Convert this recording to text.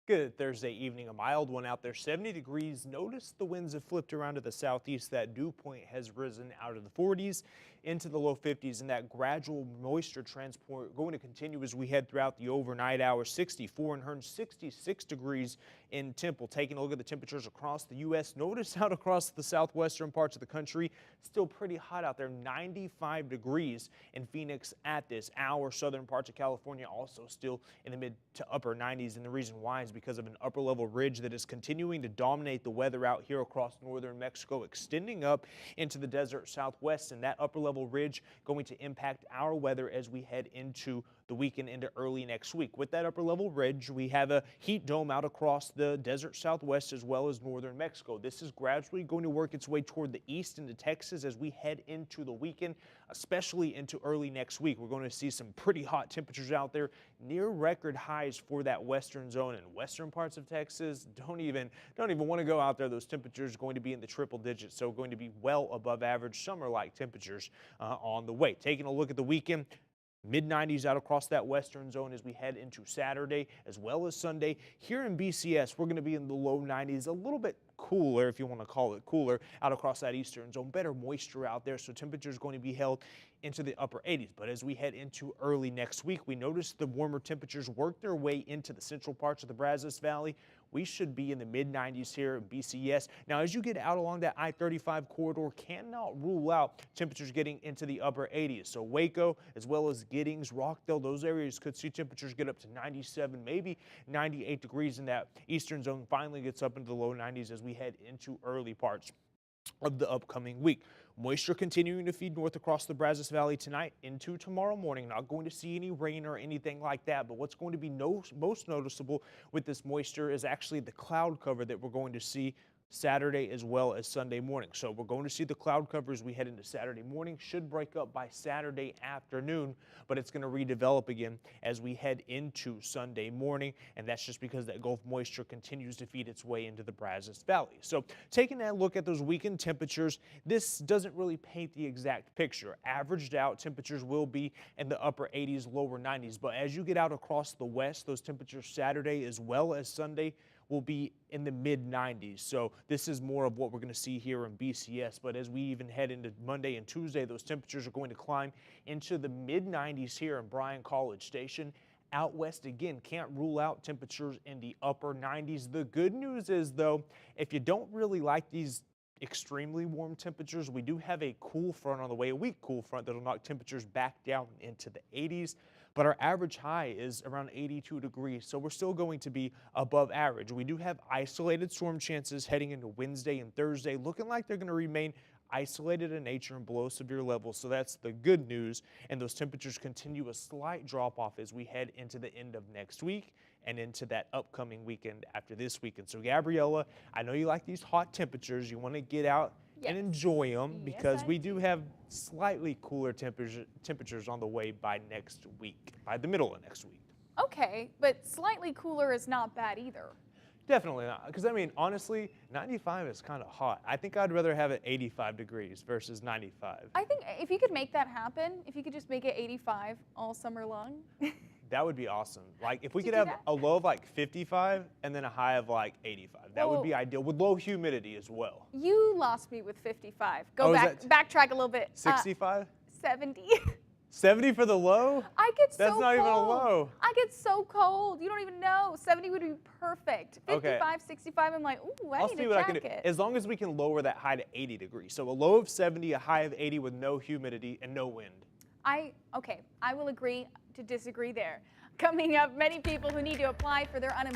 Good Thursday evening, a mild one out there, 70 degrees. Notice the winds have flipped around to the southeast. That dew point has risen out of the 40s into the low 50s, and that gradual moisture transport going to continue as we head throughout the overnight hours. 64 in Hearn, 66 degrees in Temple. Taking a look at the temperatures across the U.S. Notice out across the southwestern parts of the country, still pretty hot out there, 95 degrees in Phoenix at this hour. Southern parts of California also still in the mid to upper 90s, and the reason why is because of an upper level ridge that is continuing to dominate the weather out here across northern Mexico, extending up into the desert southwest, and that upper level ridge going to impact our weather as we head into the weekend into early next week. With that upper level ridge, we have a heat dome out across the desert southwest as well as northern Mexico. This is gradually going to work its way toward the east into Texas as we head into the weekend, especially into early next week. We're going to see some pretty hot temperatures out there, near record highs for that western zone and western parts of Texas. Don't even want to go out there. Those temperatures are going to be in the triple digits, so going to be well above average summer-like temperatures on the way. Taking a look at the weekend, mid-90s out across that western zone as we head into Saturday as well as Sunday. Here in BCS, we're going to be in the low 90s, a little bit cooler, if you want to call it cooler, out across that eastern zone. Better moisture out there, so temperatures going to be held into the upper 80s. But as we head into early next week, we notice the warmer temperatures work their way into the central parts of the Brazos Valley. We should be in the mid-90s here in BCS. Now, as you get out along that I-35 corridor, cannot rule out temperatures getting into the upper 80s. So Waco, as well as Giddings, Rockdale, those areas could see temperatures get up to 97, maybe 98 degrees, and that eastern zone finally gets up into the low 90s as we head into early parts of the upcoming week. Moisture continuing to feed north across the Brazos Valley tonight into tomorrow morning. Not going to see any rain or anything like that, but what's going to be most noticeable with this moisture is actually the cloud cover that we're going to see Saturday as well as Sunday morning. So we're going to see the cloud cover as we head into Saturday morning. Should break up by Saturday afternoon, but it's going to redevelop again as we head into Sunday morning, and that's just because that Gulf moisture continues to feed its way into the Brazos Valley. So taking a look at those weekend temperatures, this doesn't really paint the exact picture. Averaged out temperatures will be in the upper 80s, lower 90s, but as you get out across the west, those temperatures Saturday as well as Sunday will be in the mid-90s. So this is more of what we're going to see here in BCS. But as we even head into Monday and Tuesday, those temperatures are going to climb into the mid-90s here in Bryan College Station. Out west, again, can't rule out temperatures in the upper 90s. The good news is, though, if you don't really like these extremely warm temperatures, we do have a cool front on the way, a weak cool front that'll knock temperatures back down into the 80s. But our average high is around 82 degrees, so we're still going to be above average. We do have isolated storm chances heading into Wednesday and Thursday, looking like they're going to remain isolated in nature and below severe levels, so that's the good news. And those temperatures continue a slight drop off as we head into the end of next week and into that upcoming weekend after this weekend. So Gabriella, I know you like these hot temperatures. You want to get out and enjoy them because we do have slightly cooler temperatures on the way by next week, by the middle of next week. Okay, but slightly cooler is not bad either. Definitely not, because I mean, honestly, 95 is kind of hot. I think I'd rather have it 85 degrees versus 95. I think if you could make that happen, if you could just make it 85 all summer long. That would be awesome. Like if we could have a low of like 55 and then a high of like 85. That would be ideal with low humidity as well. You lost me with 55. Go backtrack a little bit. 65? 70. 70 for the low? I get so cold. That's not even a low. I get so cold. You don't even know. 70 would be perfect. 55, 65, I'm like, ooh, I need a jacket. I can do. As long as we can lower that high to 80 degrees. So a low of 70, a high of 80 with no humidity and no wind. Okay, I will agree to disagree there. Coming up, many people who need to apply for their unemployment